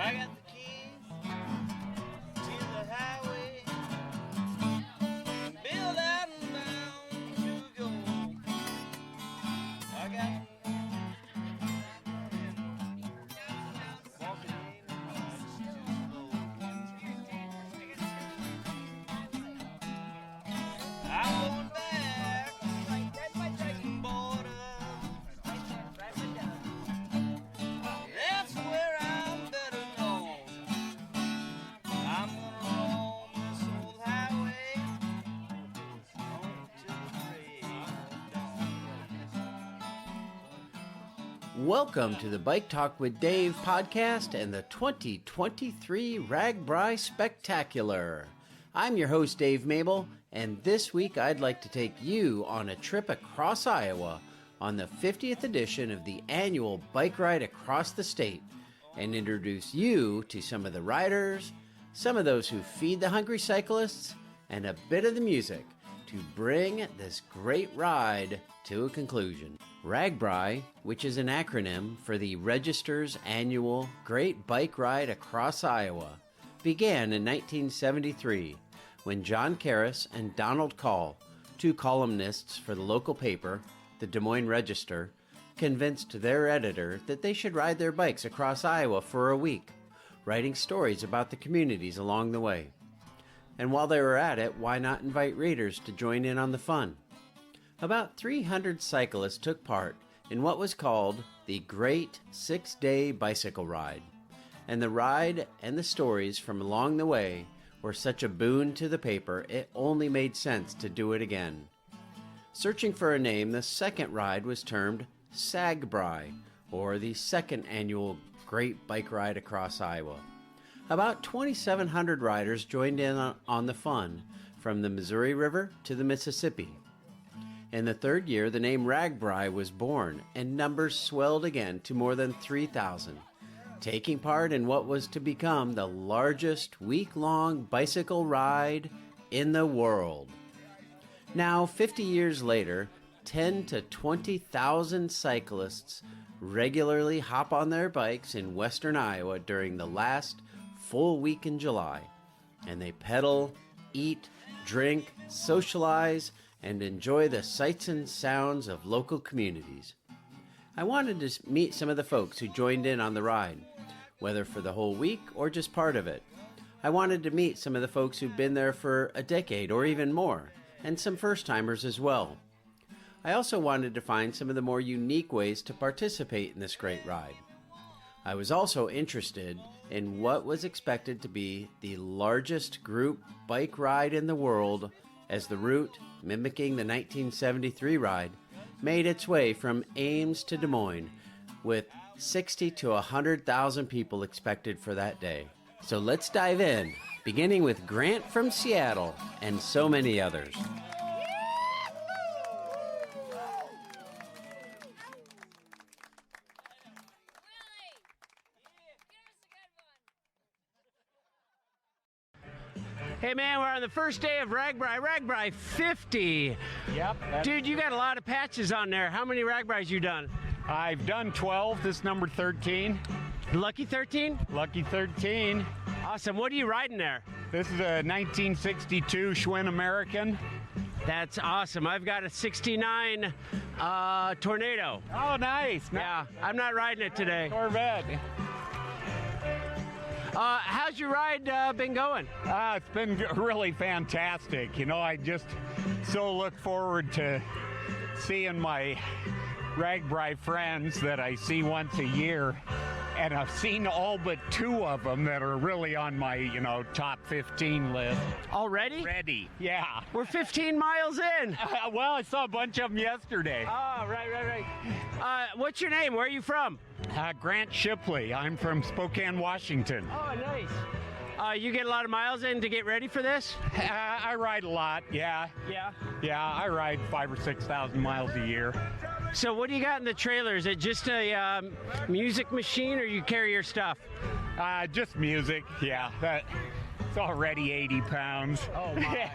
I got the keys to the highway, built out and bound to go. I got walking in much too slow. I'm going back to the border. That's where I'm better known. I'm gonna roam this old highway on to the break of dawn. Welcome to the Bike Talk with Dave podcast and the 2023 RAGBRAI Spectacular. I'm your host, Dave Mabel, and this week I'd like to take you on a trip across Iowa on the 50th edition of the annual bike ride across the state and introduce you to some of the riders, some of those who feed the hungry cyclists, and a bit of the music to bring this great ride to a conclusion. RAGBRAI, which is an acronym for the Register's annual Great Bike Ride Across Iowa, began in 1973 when John Karras and Donald Call, two columnists for the local paper, the Des Moines Register, convinced their editor that they should ride their bikes across Iowa for a week, writing stories about the communities along the way. And while they were at it, why not invite readers to join in on the fun? About 300 cyclists took part in what was called the Great 6-Day Bicycle Ride. And the ride and the stories from along the way were such a boon to the paper, it only made sense to do it again. Searching for a name, the second ride was termed RAGBRAI, or the second annual Great Bike Ride Across Iowa. About 2,700 riders joined in on the fun, from the Missouri River to the Mississippi. In the third year, the name RAGBRAI was born, and numbers swelled again to more than 3,000. Taking part in what was to become the largest week-long bicycle ride in the world. Now, 50 years later, 10 to 20,000 cyclists regularly hop on their bikes in western Iowa during the last full week in July, and they pedal, eat, drink, socialize, and enjoy the sights and sounds of local communities. I wanted to meet some of the folks who joined in on the ride, whether for the whole week or just part of it. I wanted to meet some of the folks who've been there for a decade or even more, and some first-timers as well. I also wanted to find some of the more unique ways to participate in this great ride. I was also interested in what was expected to be the largest group bike ride in the world, as the route, mimicking the 1973 ride, made its way from Ames to Des Moines, with 60 to 100,000 people expected for that day. So let's dive in, beginning with Grant from Seattle and so many others. Hey man, we're on the first day of RAGBRAI 50. Yep. Dude, you got a lot of patches on there. How many RAGBRAIs you done? I've done 12. This is number 13. Lucky 13? Lucky 13. Awesome. What are you riding there? This is a 1962 Schwinn American. That's awesome. I've got a 69 Tornado. Oh, nice. Yeah, I'm not riding it today. Corvette. How's your ride been going? It's been really fantastic. You know, I just so look forward to seeing my RAGBRAI friends that I see once a year. And I've seen all but 2 of them that are really on my, top 15 list. Already? Ready, yeah. We're 15 miles in. Well, I saw a bunch of them yesterday. Oh, right. What's your name? Where are you from? Grant Shipley. I'm from Spokane, Washington. Oh, nice. You get a lot of miles in to get ready for this? I ride a lot, yeah. Yeah? Yeah, I ride 5,000 or 6,000 miles a year. So what do you got in the trailer? Is it just a music machine, or you carry your stuff? Just music, yeah. It's already 80 pounds. Oh my.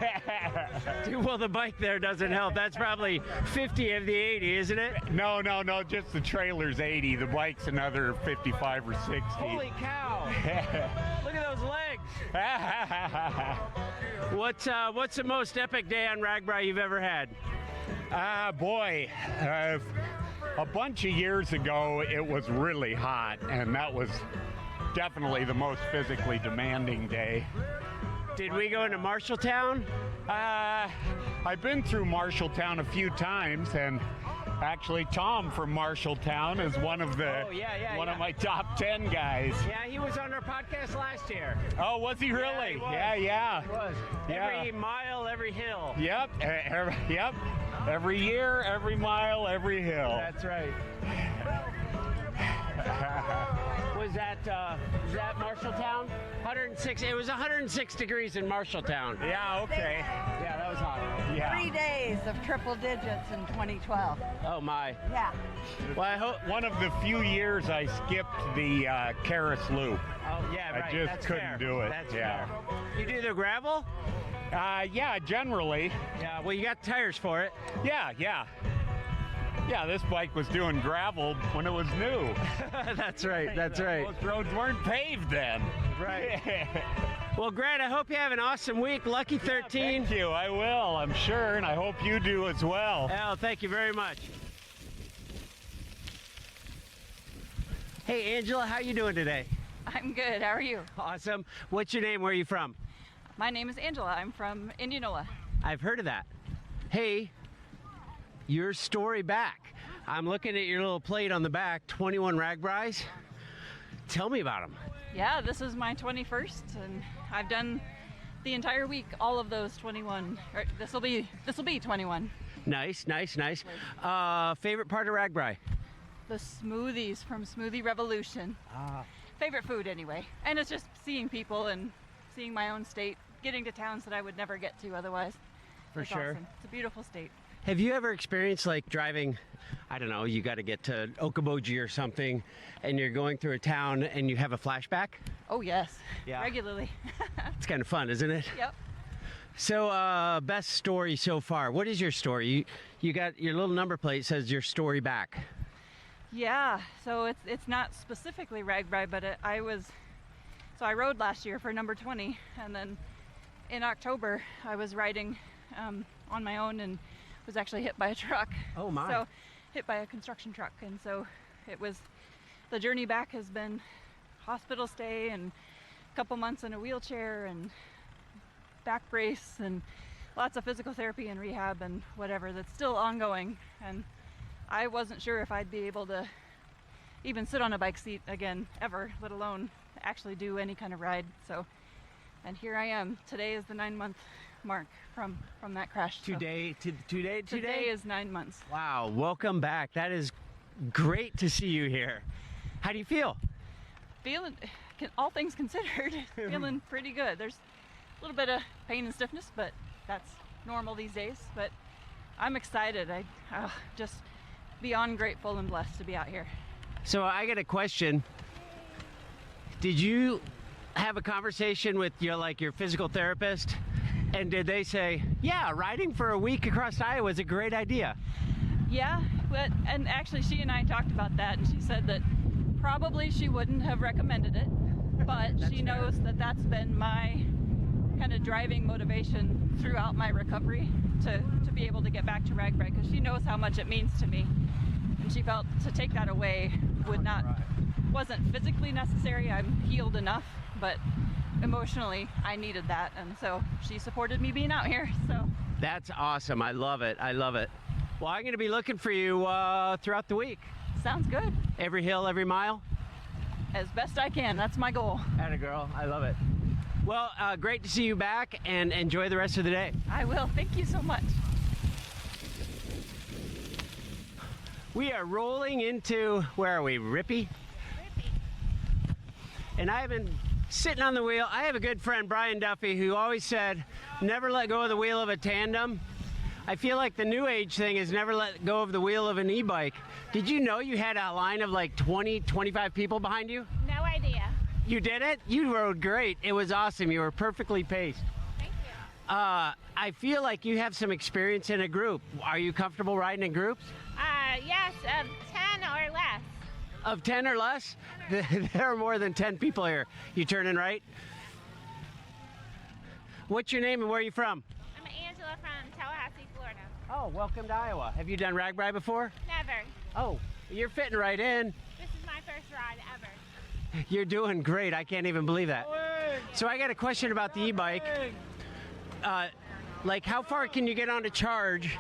Dude, well, the bike there doesn't help. That's probably 50 of the 80, isn't it? No, just the trailer's 80. The bike's another 55 or 60. Holy cow. Look at those legs. What's the most epic day on RAGBRAI you've ever had? Boy, a bunch of years ago, it was really hot, and that was definitely the most physically demanding day. Did we go into Marshalltown? I've been through Marshalltown a few times, and actually Tom from Marshalltown is one of my top 10 guys. Yeah, he was on our podcast last year. Oh, was he really? Yeah, he was. Yeah. He was. Every mile, every hill. Yep. Yep. Every year, every mile, every hill. That's right. Was that Marshalltown? 106. It was 106 degrees in Marshalltown. Yeah. Okay. Yeah, that was hot. Yeah. 3 days of triple digits in 2012. Oh my. Yeah. Well, I hope. One of the few years I skipped the Karis Loop. Oh yeah, right. I just That's couldn't fair. do it. That's yeah. fair. You do the gravel? Yeah, generally. Yeah. Well, you got tires for it. Yeah. Yeah, this bike was doing gravel when it was new. That's right. That's right. Most roads weren't paved then. Right. Well, Grant, I hope you have an awesome week. Lucky 13. Thank you. I will, I'm sure, and I hope you do as well. Oh, thank you very much. Hey, Angela, how you doing today? I'm good. How are you? Awesome. What's your name? Where are you from? My name is Angela. I'm from Indianola. I've heard of that. Hey, your story back. I'm looking at your little plate on the back, 21 RAGBRAIs. Tell me about them. Yeah, this is my 21st, and I've done the entire week, all of those 21. Or this will be 21. Nice. Favorite part of RAGBRAI? The smoothies from Smoothie Revolution. Favorite food anyway. And it's just seeing people and seeing my own state, getting to towns that I would never get to otherwise. For It's sure. awesome. It's a beautiful state. Have you ever experienced like driving, I don't know, you got to get to Okoboji or something, and you're going through a town and you have a flashback? Oh yes, Yeah. regularly. It's kind of fun, isn't it? Yep. So, best story so far. What is your story? You got your little number plate says your story back. Yeah, so it's not specifically RAGBRAI, but I rode last year for number 20, and then in October I was riding on my own and was actually hit by a truck. Oh my. So hit by a construction truck, and so the journey back has been hospital stay and a couple months in a wheelchair and back brace and lots of physical therapy and rehab and whatever that's still ongoing. And I wasn't sure if I'd be able to even sit on a bike seat again ever, let alone actually do any kind of ride. So, and here I am. Today is the 9-month mark from that crash. So Today is 9 months. Wow, welcome back. That is great to see you here. How do you feel? Feeling, all things considered, feeling pretty good. There's a little bit of pain and stiffness, but that's normal these days. But I'm excited. I just beyond grateful and blessed to be out here. So I got a question. Did you have a conversation with your physical therapist? And did they say, yeah, riding for a week across Iowa is a great idea? Yeah, and actually she and I talked about that, and she said that probably she wouldn't have recommended it, but she knows that that's been my kind of driving motivation throughout my recovery to be able to get back to RAGBRAI, because she knows how much it means to me, and she felt to take that away wasn't physically necessary. I'm healed enough, but emotionally I needed that, and so she supported me being out here. So That's awesome. I love it. Well, I'm going to be looking for you throughout the week. sounds good. Every hill, every mile? As best I can. That's my goal. Atta girl. I love it. Well, great to see you back, and enjoy the rest of the day. I will. Thank you so much. We are rolling into, where are we, Rippy? And I have been sitting on the wheel. I have a good friend, Brian Duffy, who always said, never let go of the wheel of a tandem. I feel like the new age thing is never let go of the wheel of an e-bike. Did you know you had a line of like 20, 25 people behind you? No idea. You did it? You rode great. It was awesome. You were perfectly paced. Thank you. I feel like you have some experience in a group. Are you comfortable riding in groups? Yes, of 10 or less. Of 10 or less? There are more than 10 people here. You turning right? What's your name and where are you from? I'm Angela from Tallahassee, Florida. Oh, welcome to Iowa. Have you done RAGBRAI before? Never. Oh, you're fitting right in. This is my first ride ever. You're doing great. I can't even believe that. So I got a question about the e-bike. Like, how far can you get on a charge?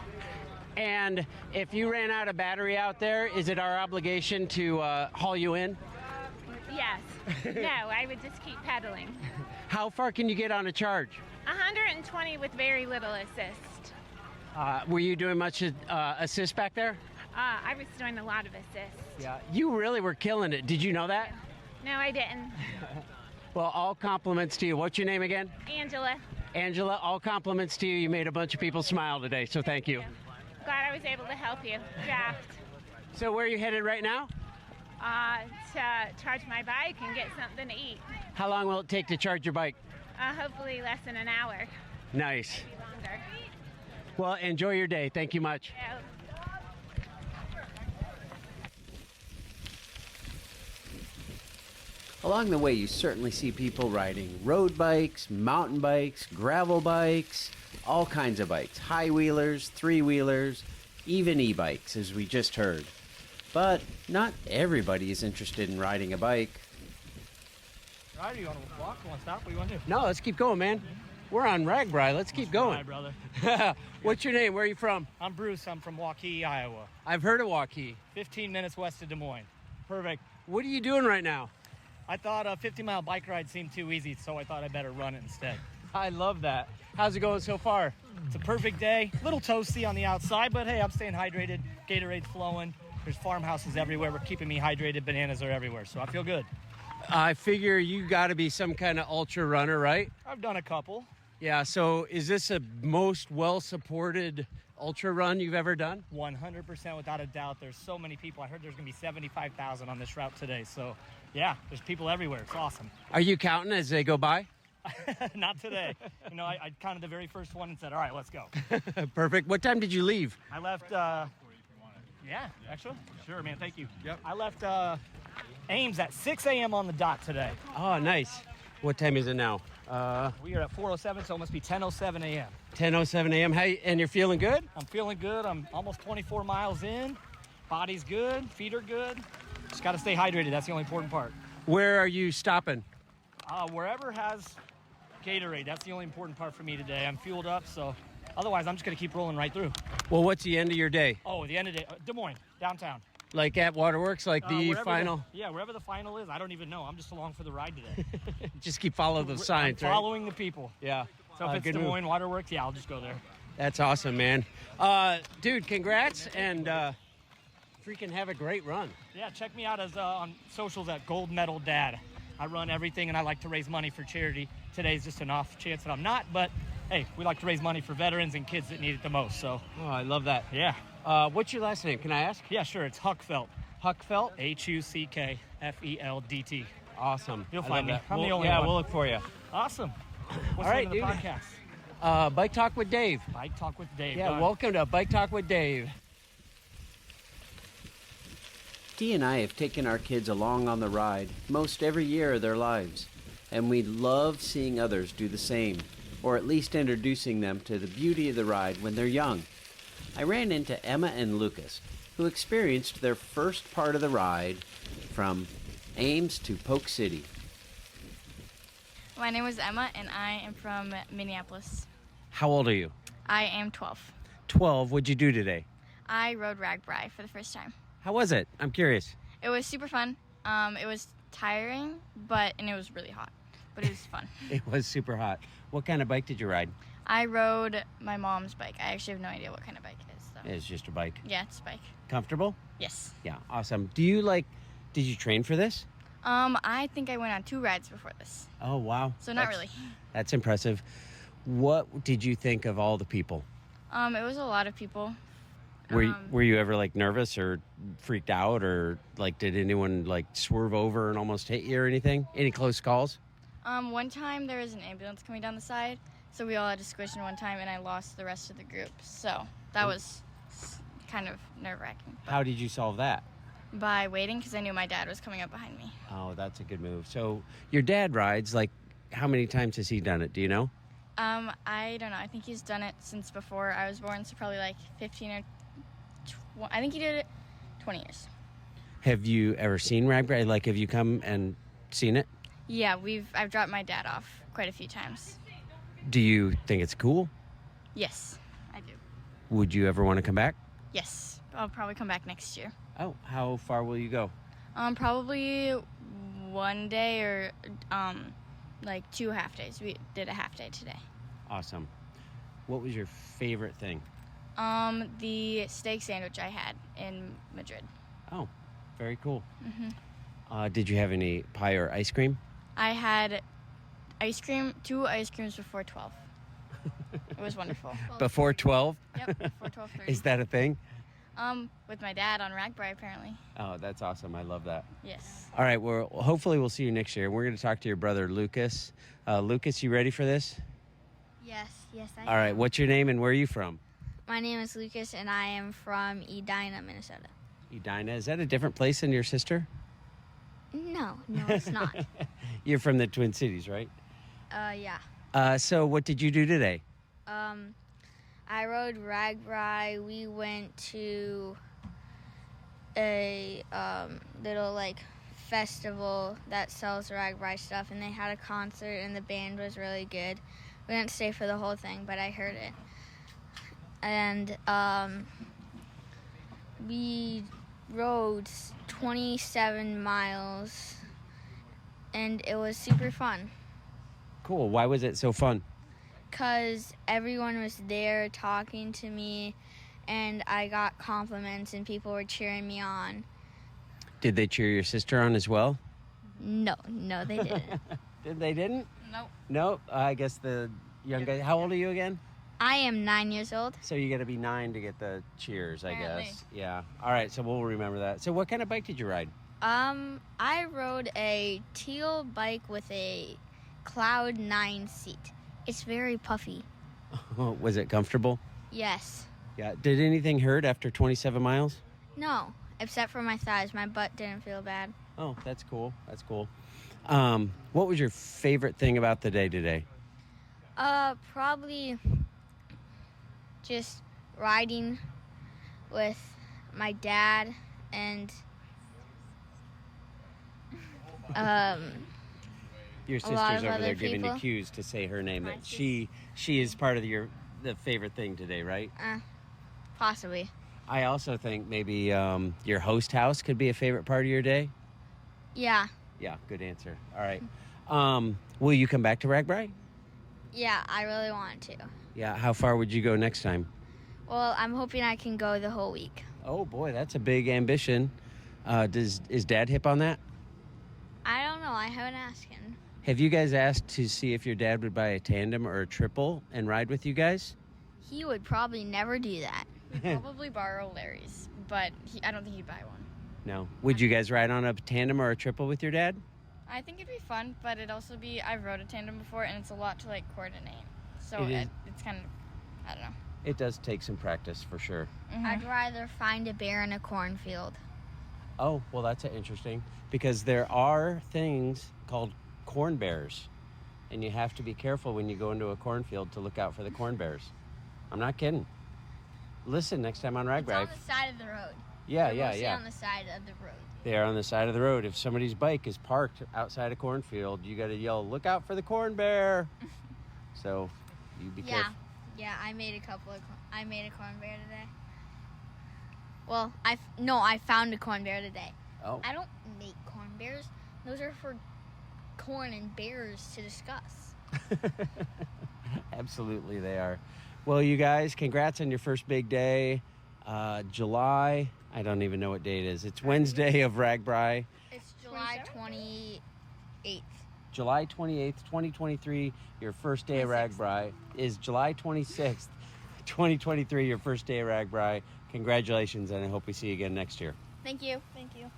And if you ran out of battery out there, is it our obligation to haul you in? Yes. No, I would just keep pedaling. How far can you get on a charge? 120 with very little assist. Were you doing much assist back there? I was doing a lot of assist. Yeah. You really were killing it. Did you know that? No, I didn't. Well, all compliments to you. What's your name again? Angela. Angela, all compliments to you. You made a bunch of people smile today, so thank you. Glad I was able to help you draft. So where are you headed right now? To charge my bike and get something to eat. How long will it take to charge your bike? Hopefully less than an hour. Nice. Maybe longer. Well, enjoy your day. Thank you much. So, Along the way, you certainly see people riding road bikes, mountain bikes, gravel bikes, all kinds of bikes, high-wheelers, three-wheelers, even e-bikes, as we just heard. But not everybody is interested in riding a bike. Right, you want to walk? You want to stop? What do you want to do? No, let's keep going, man. We're on RAGBRAI. Let's keep going. Hi, brother. What's your name? Where are you from? I'm Bruce. I'm from Waukee, Iowa. I've heard of Waukee. 15 minutes west of Des Moines. Perfect. What are you doing right now? I thought a 50-mile bike ride seemed too easy, so I thought I'd better run it instead. I love that. How's it going so far? It's a perfect day. A little toasty on the outside, but hey, I'm staying hydrated. Gatorade's flowing. There's farmhouses everywhere. We're keeping me hydrated. Bananas are everywhere, so I feel good. I figure you got to be some kind of ultra runner, right? I've done a couple. Yeah, so is this a most well-supported ultra run you've ever done? 100% without a doubt. There's so many people. I heard there's going to be 75,000 on this route today, so yeah, there's people everywhere. It's awesome. Are you counting as they go by? Not today. You know, I counted the very first one and said, all right, let's go. Perfect. What time did you leave? I left, yeah, actually. Sure, man, thank you. Yep. I left Ames at 6 a.m. on the dot today. Oh, nice. What time is it now? We are at 4:07, so it must be 10:07 a.m. 10:07 a.m. And you're feeling good? I'm feeling good. I'm almost 24 miles in. Body's good. Feet are good. Just got to stay hydrated. That's the only important part. Where are you stopping? Wherever has Gatorade. That's the only important part for me today. I'm fueled up, so otherwise I'm just going to keep rolling right through. Well, what's the end of your day? Oh, the end of the day. Des Moines, downtown. Like at Waterworks, like the Wherever final? wherever the final is. I don't even know. I'm just along for the ride today. Just keep following the signs, I'm right? following the people. Yeah. So if it's good Des move. Moines Waterworks, yeah, I'll just go there. That's awesome, man. Dude, congrats, and freaking have a great run. Yeah, check me out as on socials at Gold Medal Dad. I run everything, and I like to raise money for charity. Today's just an off chance that I'm not, but hey, we like to raise money for veterans and kids that need it the most. So. Oh, I love that. Yeah. What's your last name? Can I ask? Yeah, sure. It's Huckfelt. Huckfelt? Huckfeldt. Awesome. You'll I find me. love that. I'm the only yeah, one. we'll look for you. Awesome. What's All right, the name of the dude. podcast? Bike Talk with Dave. Bike Talk with Dave. Yeah, Done. welcome to Bike Talk with Dave. Dee and I have taken our kids along on the ride most every year of their lives, and we love seeing others do the same, or at least introducing them to the beauty of the ride when they're young. I ran into Emma and Lucas, who experienced their first part of the ride from Ames to Polk City. My name is Emma, and I am from Minneapolis. How old are you? I am 12. 12. What'd you do today? I rode RAGBRAI for the first time. How was it? I'm curious. It was super fun. It was tiring, and it was really hot, but it was fun. It was super hot. What kind of bike did you ride? I rode my mom's bike. I actually have no idea what kind of bike it is. So. It's just a bike. Yeah, it's a bike. Comfortable? Yes. Yeah, awesome. Did you train for this? I think I went on 2 rides before this. Oh, wow. So not really. That's impressive. What did you think of all the people? It was a lot of people. Were you ever like nervous or freaked out, or like did anyone like swerve over and almost hit you or anything? Any close calls? One time there was an ambulance coming down the side, so we all had to squish in one time, and I lost the rest of the group. So that was kind of nerve-wracking. How did you solve that? By waiting, because I knew my dad was coming up behind me. Oh, that's a good move. So your dad rides, like how many times has he done it? Do you know? I don't know. I think he's done it since before I was born, so probably like 15 or 20. I think he did it 20 years. Have you ever seen RAGBRAI? Like, have you come and seen it? Yeah, I've dropped my dad off quite a few times. Do you think it's cool? Yes, I do. Would you ever want to come back? Yes, I'll probably come back next year. Oh, how far will you go? Probably one day or like 2 half days. We did a half day today. Awesome. What was your favorite thing? The steak sandwich I had in Madrid. Oh, very cool. Mm-hmm. Did you have any pie or ice cream? I had ice cream, 2 ice creams before 12. It was wonderful. Before 12? Yep, before 12:30. Is that a thing? With my dad on RAGBRAI, apparently. Oh, that's awesome. I love that. Yes. All right, well, hopefully we'll see you next year. We're going to talk to your brother, Lucas. Lucas, you ready for this? Yes, I All right, am. what's your name and where are you from? My name is Lucas, and I am from Edina, Minnesota. Edina. Is that a different place than your sister? No, it's not. You're from the Twin Cities, right? Yeah. So what did you do today? I rode RAGBRAI. We went to a little like festival that sells RAGBRAI stuff, and they had a concert, and the band was really good. We didn't stay for the whole thing, but I heard it. And we rode 27 miles, and it was super fun. Cool. Why was it so fun? Because everyone was there talking to me, and I got compliments, and people were cheering me on. Did they cheer your sister on as well? No, they didn't. They didn't? Nope. Nope. I guess the young guy. How old are you again? I am 9 years old. So you got to be 9 to get the cheers, I Apparently. guess. Yeah. All right. So we'll remember that. So what kind of bike did you ride? I rode a teal bike with a Cloud 9 seat. It's very puffy. Was it comfortable? Yes. Yeah. Did anything hurt after 27 miles? No, except for my thighs. My butt didn't feel bad. Oh, that's cool. That's cool. What was your favorite thing about the day today? Probably just riding with my dad and Your a lot sister's of over other there giving you people. cues to say her name. My That she is part of the favorite thing today, right? possibly. I also think maybe your host house could be a favorite part of your day. Yeah. Yeah, good answer. All right. Will you come back to RAGBRAI? Yeah, I really want to. Yeah. How far would you go next time? Well, I'm hoping I can go the whole week. Oh boy, that's a big ambition. Is Dad hip on that? I don't know. I haven't asked him. Have you guys asked to see if your dad would buy a tandem or a triple and ride with you guys? He would probably never do that. We'd probably borrow Larry's, but I don't think he'd buy one. No. Would you guys ride on a tandem or a triple with your dad? I think it'd be fun, but it'd also be, I've rode a tandem before, and it's a lot to, like, coordinate. So It is. it's kind of, I don't know. It does take some practice for sure. Mm-hmm. I'd rather find a bear in a cornfield. Oh, well, that's interesting because there are things called corn bears, and you have to be careful when you go into a cornfield to look out for the corn bears. I'm not kidding. Listen next time on It's RAGBRAI. on the side of the road. Yeah, They're mostly yeah. on the side of the road. They are on the side of the road. If somebody's bike is parked outside a cornfield, you got to yell, "Look out for the corn bear!" So, you be careful. Yeah, I made a corn bear today. Well, I found a corn bear today. Oh, I don't make corn bears. Those are for corn and bears to discuss. absolutely they are. Well, you guys, congrats on your first big day. July, I don't even know what day it is. It's Wednesday of RAGBRAI. It's July 28th. July 28th, 2023, your first day of RAGBRAI is July 26th, 2023, your first day of RAGBRAI. Congratulations, and I hope we see you again next year. Thank you. Thank you.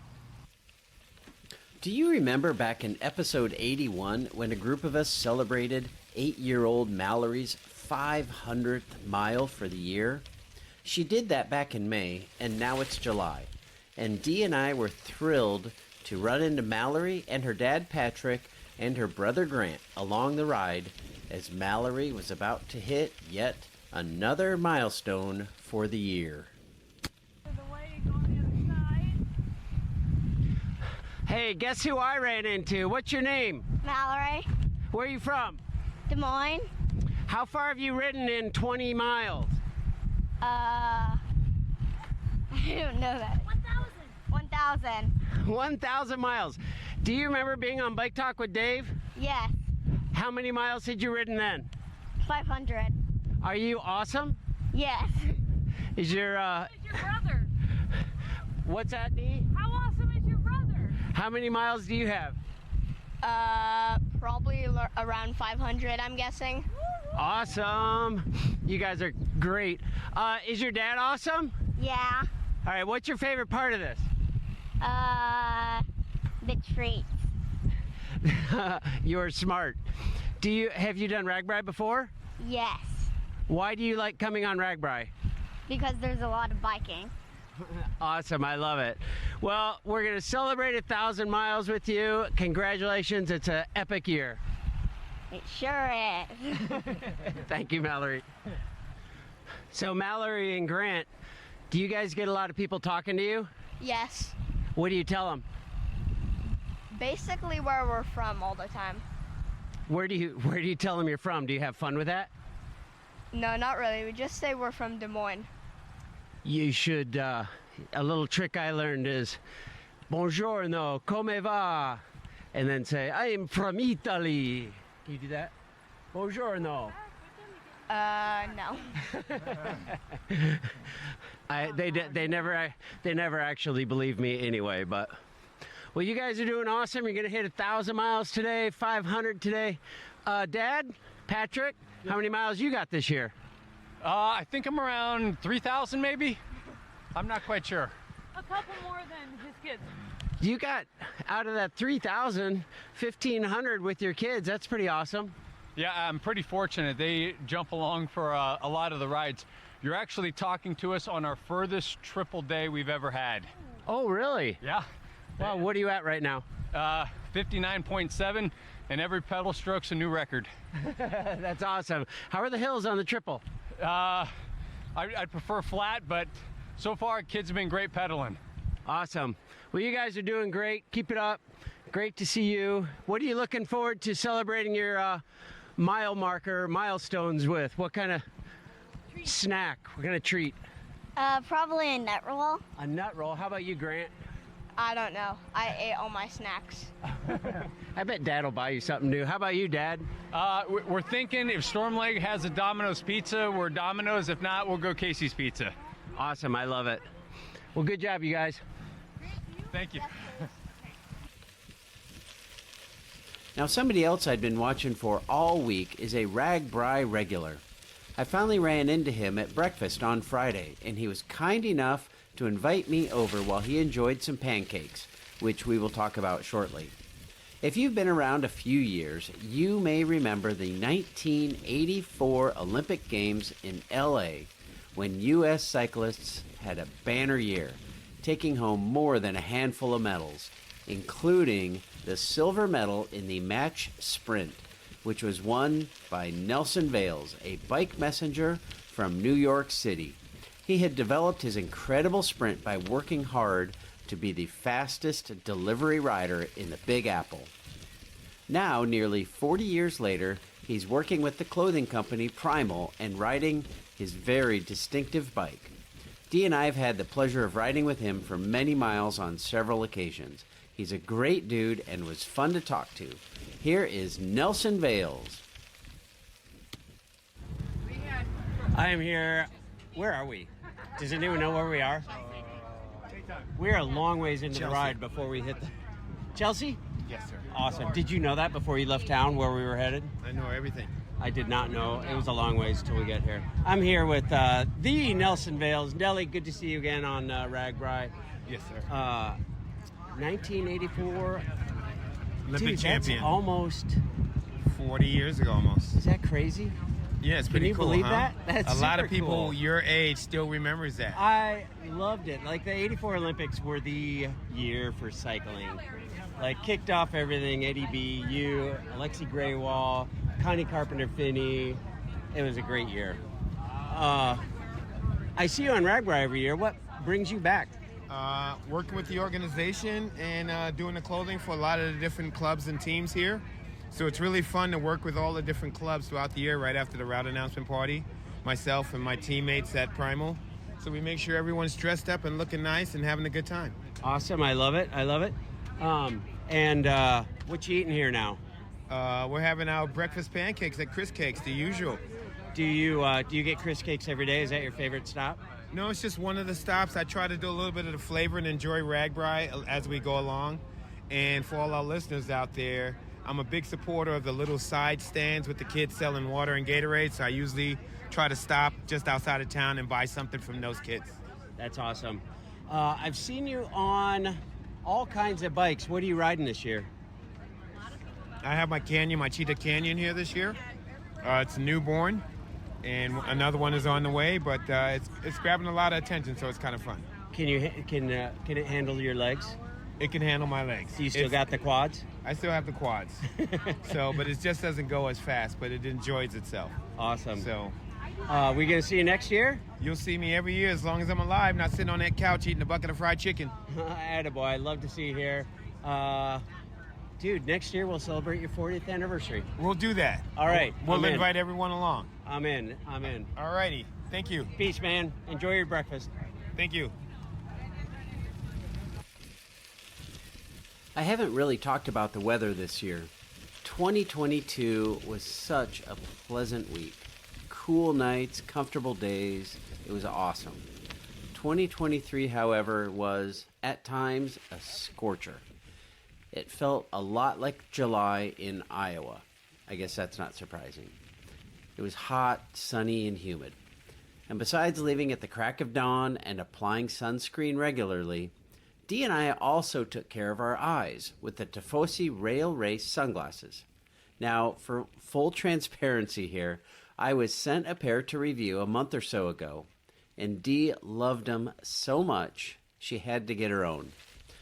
Do you remember back in episode 81 when a group of us celebrated 8-year-old Mallory's 500th mile for the year? She did that back in May, and now it's July. And Dee and I were thrilled to run into Mallory and her dad Patrick and her brother Grant along the ride as Mallory was about to hit yet another milestone for the year. Hey, guess who I ran into? What's your name? Mallory. Where are you from? Des Moines. How far have you ridden in 20 miles? I don't know that. 1,000. 1,000 miles. Do you remember being on Bike Talk with Dave? Yes. How many miles had you ridden then? 500. Are you awesome? Yes. Is your Your brother. what's that, Dee? How awesome is your brother? How many miles do you have? Probably around 500, I'm guessing. Awesome. You guys are great. Is your dad awesome? Yeah. All right, what's your favorite part of this? The treats. You're smart. Have you done RAGBRAI before? Yes. Why do you like coming on RAGBRAI? Because there's a lot of biking. Awesome, I love it. Well, we're going to celebrate 1,000 miles with you. Congratulations, it's an epic year. It sure is. Thank you, Mallory. So Mallory and Grant, do you guys get a lot of people talking to you? Yes. What do you tell them? Basically where we're from all the time. Where do you tell them you're from? Do you have fun with that? No, not really. We just say we're from Des Moines. You should, a little trick I learned is, buongiorno, come va? And then say, I am from Italy. Can you do that? Buongiorno. No. They never actually believe me anyway, but. Well, you guys are doing awesome. You're going to hit 1,000 miles today, 500 today. Dad, Patrick, how many miles you got this year? I think I'm around 3,000 maybe. I'm not quite sure. A couple more than his kids. You got out of that 3,000, 1,500 with your kids. That's pretty awesome. Yeah, I'm pretty fortunate. They jump along for a lot of the rides. You're actually talking to us on our furthest triple day we've ever had. Oh, really? Yeah. Wow, what are you at right now? 59.7, and every pedal stroke's a new record. That's awesome. How are the hills on the triple? I'd prefer flat, but so far kids have been great pedaling. Awesome. Well, you guys are doing great. Keep it up. Great to see you. What are you looking forward to celebrating your mile marker milestones with? What kind of snack? What kind of treat? Probably a nut roll. A nut roll. How about you, Grant? I don't know. I ate all my snacks. I bet Dad will buy you something new. How about you, Dad? We're thinking if Storm Lake has a Domino's pizza, we're Domino's. If not, we'll go Casey's Pizza. Awesome. I love it. Well, good job, you guys. Thank you. Now, somebody else I'd been watching for all week is a RAGBRAI regular. I finally ran into him at breakfast on Friday, and he was kind enough to invite me over while he enjoyed some pancakes, which we will talk about shortly. If you've been around a few years, you may remember the 1984 Olympic Games in LA when U.S. cyclists had a banner year, taking home more than a handful of medals, including the silver medal in the match sprint, which was won by Nelson Vales, a bike messenger from New York City. He had developed his incredible sprint by working hard to be the fastest delivery rider in the Big Apple. Now, nearly 40 years later, he's working with the clothing company Primal and riding his very distinctive bike. Dee and I have had the pleasure of riding with him for many miles on several occasions. He's a great dude and was fun to talk to. Here is Nelson Vales. I am here. Where are we? Does anyone know where we are? We're a long ways into Chelsea. the ride before we hit the... Chelsea? Yes, sir. Awesome. Did you know that before you left town where we were headed? I know everything. I did not know. It was a long ways till we get here. I'm here with the Nelson Vales. Nelly, good to see you again on RAGBRAI. Yes, sir. 1984. Olympic Dude, champion. That's almost 40 years ago, almost. Is that crazy? Yeah, it's pretty cool. Can you believe huh? that? That's a lot of super people cool. your age still remembers that. I loved it. Like the 84 Olympics were the year for cycling. Like kicked off everything. Eddie B, you, Alexi Graywall, Connie Carpenter-Finney. It was a great year. I see you on RAGBRAI every year. What brings you back? Working with the organization and doing the clothing for a lot of the different clubs and teams here. So it's really fun to work with all the different clubs throughout the year right after the route announcement party, myself and my teammates at Primal. So we make sure everyone's dressed up and looking nice and having a good time. Awesome. I love it. I love it. And what you eating here now? We're having our breakfast pancakes at Chris Cakes, the usual. Do you get Chris Cakes every day? Is that your favorite stop? No, it's just one of the stops. I try to do a little bit of the flavor and enjoy RAGBRAI as we go along. And for all our listeners out there, I'm a big supporter of the little side stands with the kids selling water and Gatorade, so I usually try to stop just outside of town and buy something from those kids. That's awesome. I've seen you on all kinds of bikes. What are you riding this year? I have my Canyon, my Cheetah Canyon here this year. It's a newborn, and another one is on the way, but it's grabbing a lot of attention, so it's kind of fun. Can it handle your legs? It can handle my legs. You still got the quads? I still have the quads. But it just doesn't go as fast, but it enjoys itself. Awesome. So, we gonna see you next year? You'll see me every year as long as I'm alive, not sitting on that couch eating a bucket of fried chicken. Attaboy, I'd love to see you here. Dude, next year we'll celebrate your 40th anniversary. We'll do that. All right. We'll invite everyone along. I'm in. All righty. Thank you. Peace, man. Enjoy your breakfast. Thank you. I haven't really talked about the weather this year. 2022 was such a pleasant week. Cool nights, comfortable days. It was awesome. 2023, however, was, at times, a scorcher. It felt a lot like July in Iowa. I guess that's not surprising. It was hot, sunny, and humid. And besides leaving at the crack of dawn and applying sunscreen regularly, Dee and I also took care of our eyes with the Tifosi Rail Race sunglasses. Now, for full transparency here, I was sent a pair to review a month or so ago, and Dee loved them so much she had to get her own.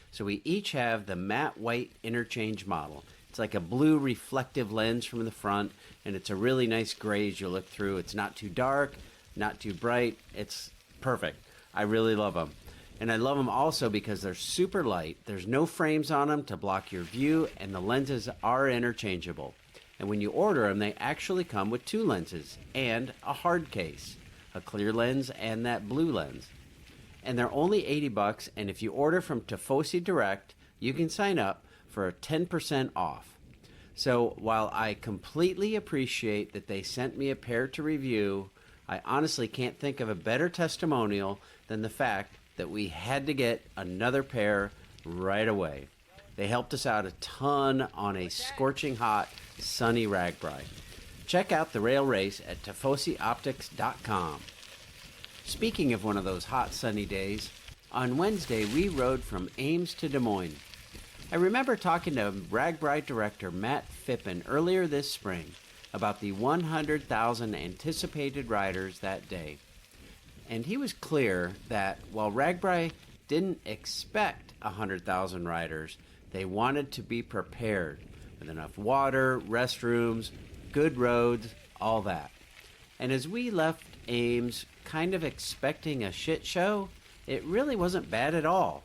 So we each have the matte white interchange model. It's like a blue reflective lens from the front, and it's a really nice gray as you look through. It's not too dark, not too bright. It's perfect. I really love them. And I love them also because they're super light. There's no frames on them to block your view, and the lenses are interchangeable. And when you order them, they actually come with two lenses and a hard case, a clear lens and that blue lens. And they're only $80, and if you order from Tifosi Direct, you can sign up for a 10% off. So while I completely appreciate that they sent me a pair to review, I honestly can't think of a better testimonial than the fact that we had to get another pair right away. They helped us out a ton on a scorching hot, sunny RAGBRAI. Check out the rail race at TifosiOptics.com. Speaking of one of those hot, sunny days, on Wednesday we rode from Ames to Des Moines. I remember talking to RAGBRAI director Matt Phippen earlier this spring about the 100,000 anticipated riders that day. And he was clear that while RAGBRAI didn't expect 100,000 riders, they wanted to be prepared with enough water, restrooms, good roads, all that. And as we left Ames kind of expecting a shit show, it really wasn't bad at all.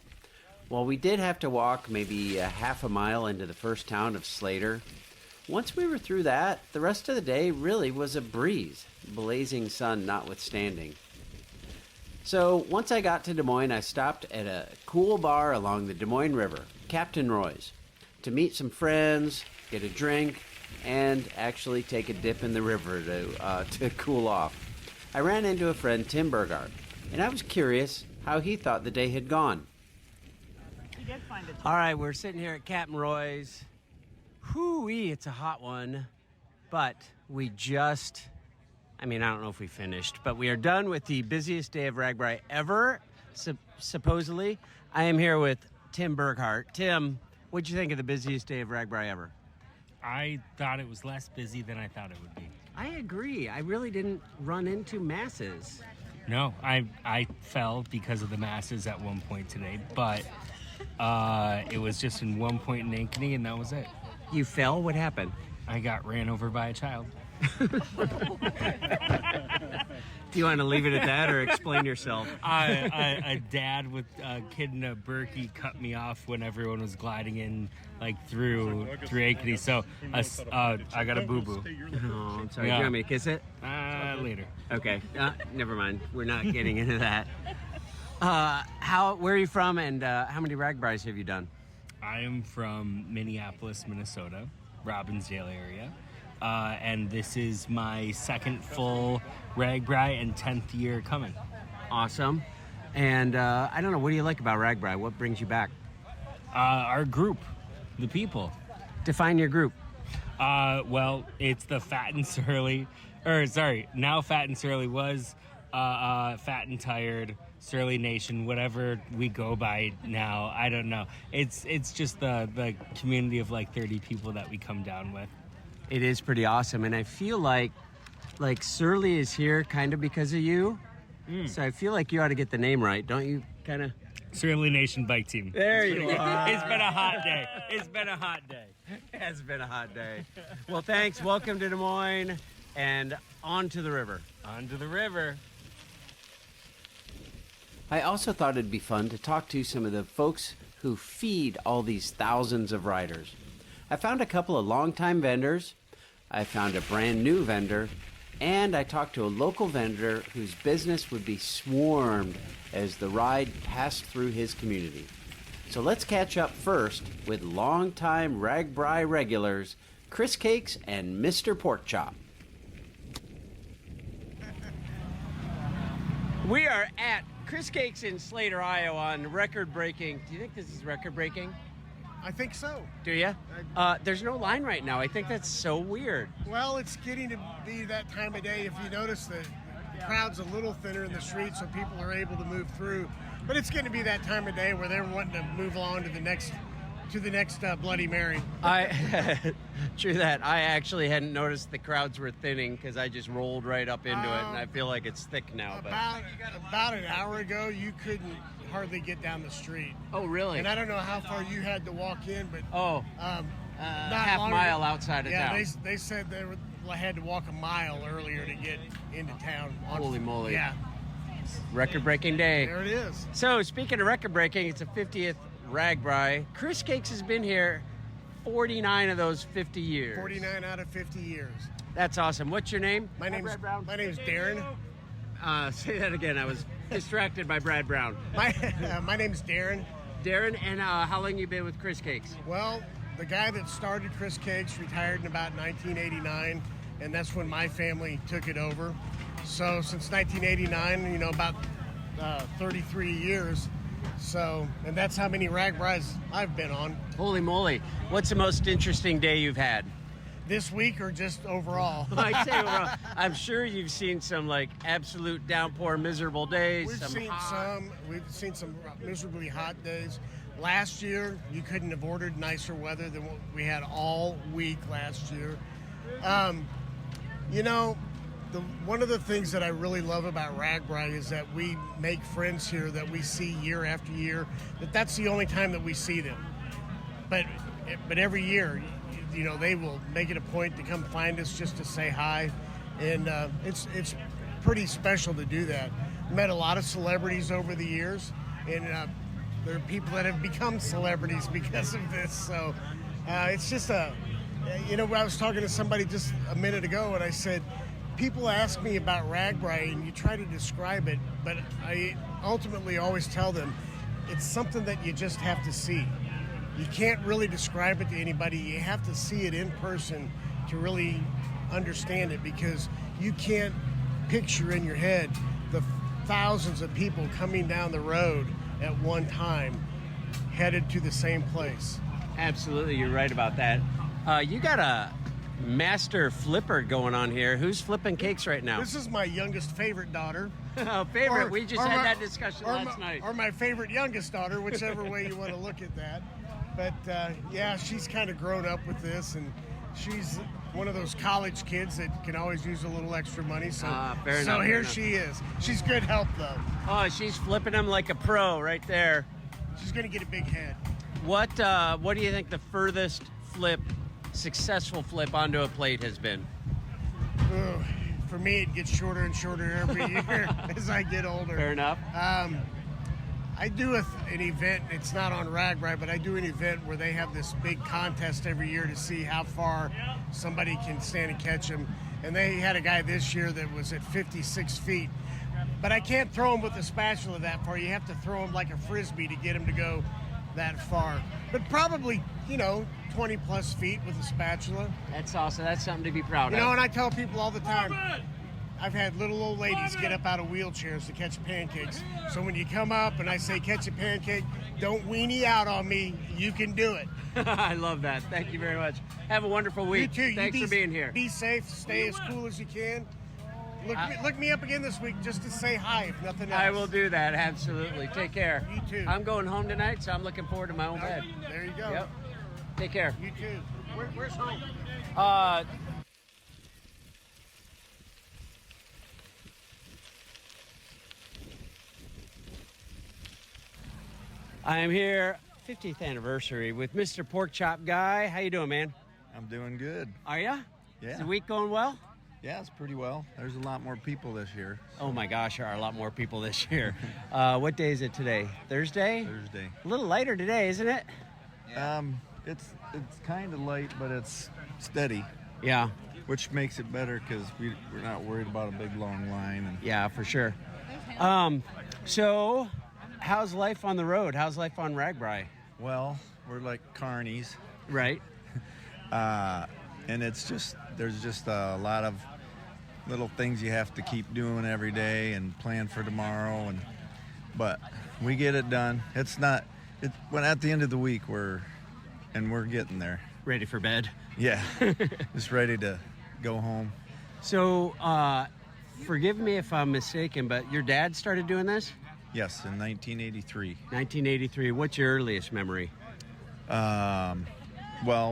While we did have to walk maybe a half a mile into the first town of Slater, once we were through that, the rest of the day really was a breeze, blazing sun notwithstanding. So once I got to Des Moines, I stopped at a cool bar along the Des Moines River, Captain Roy's, to meet some friends, get a drink, and actually take a dip in the river to cool off. I ran into a friend, Tim Burgart, and I was curious how he thought the day had gone. He did find it. All right, we're sitting here at Captain Roy's. Whoo-wee, it's a hot one. but we just, I don't know if we finished, but we are done with the busiest day of RAGBRAI ever, supposedly. I am here with Tim Burkhart. Tim, what'd you think of the busiest day of RAGBRAI ever? I thought it was less busy than I thought it would be. I agree. I really didn't run into masses. No, I fell because of the masses at one point today, but it was just in one point in Ankeny, and that was it. You fell? What happened? I got ran over by a child. Do you want to leave it at that or explain yourself? A dad with a kid in a burqui cut me off when everyone was gliding in, through Ankeny. So I got a boo-boo. Oh, I'm sorry. Yeah. Do you want me to kiss it? Later. Okay. Never mind. We're not getting into that. Where are you from, and how many RAGBRAIs have you done? I am from Minneapolis, Minnesota, Robbinsdale area. And this is my second full RAGBRAI and 10th year coming. Awesome. And I don't know, what do you like about RAGBRAI? What brings you back? Our group, the people. Define your group. Well, it's the Fat and Surly, now Fat and Surly was Fat and Tired, Surly Nation, whatever we go by now. I don't know. It's just the community of 30 people that we come down with. It is pretty awesome, and I feel like Surly is here kind of because of you. So I feel like you ought to get the name right, don't you? Kind of. Surly Nation Bike Team. There you are. It's been a hot day. It's been a hot day. It has been a hot day. Well, thanks. Welcome to Des Moines, and on to the river. On to the river. I also thought it'd be fun to talk to some of the folks who feed all these thousands of riders. I found a couple of longtime vendors, I found a brand new vendor, and I talked to a local vendor whose business would be swarmed as the ride passed through his community. So let's catch up first with longtime RAGBRAI regulars, Chris Cakes and Mr. Porkchop. We are at Chris Cakes in Slater, Iowa on record-breaking. Do you think this is record-breaking? I think so. Do you? There's no line right now. I think that's so weird. Well, it's getting to be that time of day. If you notice, the crowd's a little thinner in the streets, so people are able to move through. But it's going to be that time of day where they're wanting to move on to the next Bloody Mary. True that. I actually hadn't noticed the crowds were thinning because I just rolled right up into it, and I feel like it's thick now. About an hour ago, you couldn't hardly get down the street. Oh, really? And I don't know how far you had to walk in, but half mile outside of town. Yeah, they said they had to walk a mile earlier to get into town. Holy moly! Yeah, record-breaking day. There it is. So speaking of record-breaking, it's a 50th RAGBRAI. Chris Cakes has been here 49 of those 50 years. 49 out of 50 years. That's awesome. What's your name? My name's Darren. Say that again. I was distracted by Brad Brown. My name's Darren. Darren, and how long you been with Chris Cakes? Well, the guy that started Chris Cakes retired in about 1989, and that's when my family took it over. So since 1989, about 33 years. So, and that's how many RAGBRAIs I've been on. Holy moly. What's the most interesting day you've had? This week or just overall? I'd say overall. I'm sure you've seen some absolute downpour, miserable days. We've seen some miserably hot days. Last year, you couldn't have ordered nicer weather than what we had all week last year. One of the things that I really love about RAGBRAI is that we make friends here that we see year after year. That's the only time that we see them. But every year, they will make it a point to come find us just to say hi, and it's pretty special to do that. Met a lot of celebrities over the years, and there are people that have become celebrities because of this. So it's just I was talking to somebody just a minute ago, and I said, people ask me about RAGBRAI, and you try to describe it, but I ultimately always tell them it's something that you just have to see. You can't really describe it to anybody. You have to see it in person to really understand it, because you can't picture in your head the thousands of people coming down the road at one time headed to the same place. Absolutely, you're right about that. You got a master flipper going on here. Who's flipping cakes right now? This is my youngest favorite daughter. Oh, favorite. We just had that discussion last night. Or my favorite youngest daughter, whichever way you want to look at that. But yeah, she's kind of grown up with this, and she's one of those college kids that can always use a little extra money. So, fair enough, here fair enough. she is. She's good help, though. Oh, she's flipping them like a pro right there. She's going to get a big head. What do you think the furthest successful flip onto a plate has been? For me, it gets shorter and shorter every year as I get older. Fair enough. I do an event, it's not on RAGBRAI, but I do an event where they have this big contest every year to see how far somebody can stand and catch them. And they had a guy this year that was at 56 feet. But I can't throw him with a spatula that far. You have to throw him like a Frisbee to get him to go that far. But probably, 20 plus feet with a spatula. That's awesome. That's something to be proud of. And I tell people all the time, I've had little old ladies get up out of wheelchairs to catch pancakes. So when you come up and I say catch a pancake, don't weenie out on me. You can do it. I love that. Thank you very much. Have a wonderful week. You too. Thanks for being here. Be safe. Stay as cool as you can. Look me up again this week just to say hi, if nothing else. I will do that. Absolutely. Take care. You too. I'm going home tonight, so I'm looking forward to my own bed. There you go. Yep. Take care. You too. Where's home? I am here, 50th anniversary with Mr. Pork Chop Guy. How you doing, man? I'm doing good. Are ya? Yeah. Is the week going well? Yeah, it's pretty well. There's a lot more people this year. Oh my gosh, there are a lot more people this year. What day is it today? Thursday? Thursday. A little lighter today, isn't it? It's kind of light, but it's steady. Yeah. Which makes it better because we're not worried about a big long line. And yeah, for sure. So, how's life on the road? How's life on RAGBRAI? Well, we're like carnies. Right. And there's just a lot of little things you have to keep doing every day and plan for tomorrow. But we get it done. When at the end of the week we're getting there. Ready for bed? Yeah. Just ready to go home. So, forgive me if I'm mistaken, but your dad started doing this? Yes, in 1983. 1983. What's your earliest memory? Well,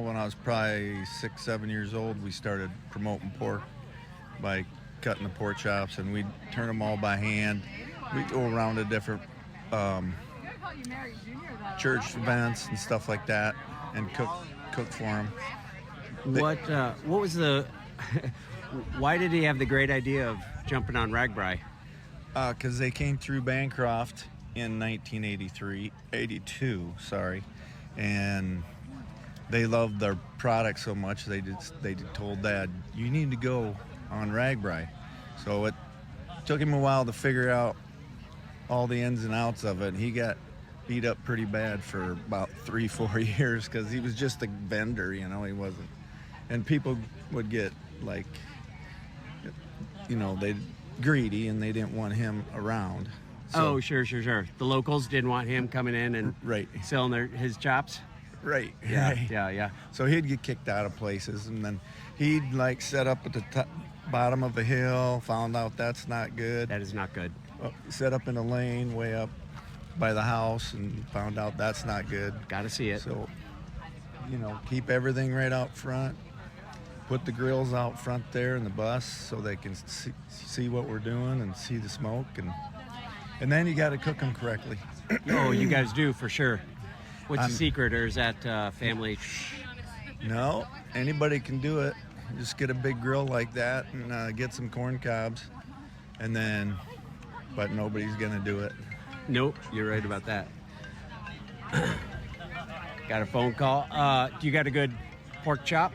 when I was probably 6, 7 years old, we started promoting pork by cutting the pork chops, and we'd turn them all by hand. We'd go around to different church events and stuff like that and cook for them. What was the... Why did he have the great idea of jumping on RAGBRAI? Because they came through Bancroft in 82, and they loved their product so much they told Dad, you need to go on RAGBRAI. So it took him a while to figure out all the ins and outs of it. He got beat up pretty bad for about 3-4 years because he was just a vendor, he wasn't. And people would get they greedy and they didn't want him around. So, sure. The locals didn't want him coming in and selling his chops. Right. Yeah. So he'd get kicked out of places, and then he'd set up at the bottom of a hill, found out that's not good. That is not good. Set up in a lane way up by the house and found out that's not good. Got to see it. So, keep everything right out front. Put the grills out front there in the bus so they can see what we're doing and see the smoke. And then you got to cook them correctly. Oh, you guys do, for sure. What's the secret, or is that family? No, anybody can do it. Just get a big grill like that and get some corn cobs, but nobody's gonna do it. Nope, you're right about that. Got a phone call. Do you got a good pork chop?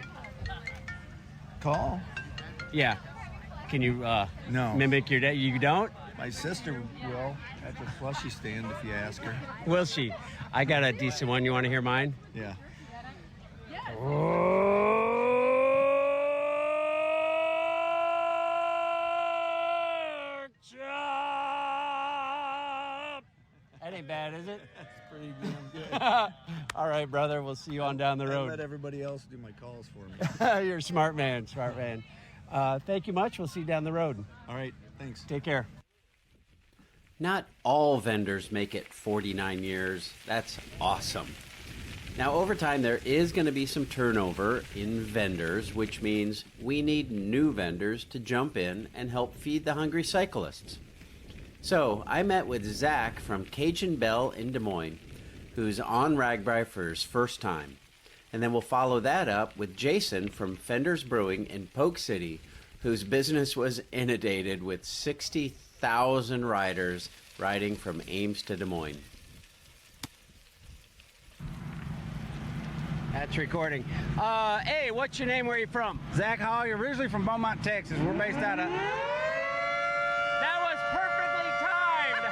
Call? Yeah. Can you no. mimic your dad? You don't? My sister will at the slushy stand if you ask her. Will she? I got a decent one. You want to hear mine? Yeah. That ain't bad, is it? That's pretty damn good. All right, brother. We'll see you on down the I road. let everybody else do my calls for me. You're a smart man, smart man. Thank you much. We'll see you down the road. All right, thanks. Take care. Not all vendors make it 49 years. That's awesome. Now, over time, there is going to be some turnover in vendors, which means we need new vendors to jump in and help feed the hungry cyclists. So, I met with Zach from Cajun Bell in Des Moines, who's on RAGBRAI for his first time. And then we'll follow that up with Jason from Fender's Brewing in Polk City, whose business was inundated with 60,000 riders riding from Ames to Des Moines. That's recording. Hey, what's your name? Where are you from? Zach Hall. You're originally from Beaumont, Texas. We're based out of... That was perfectly timed.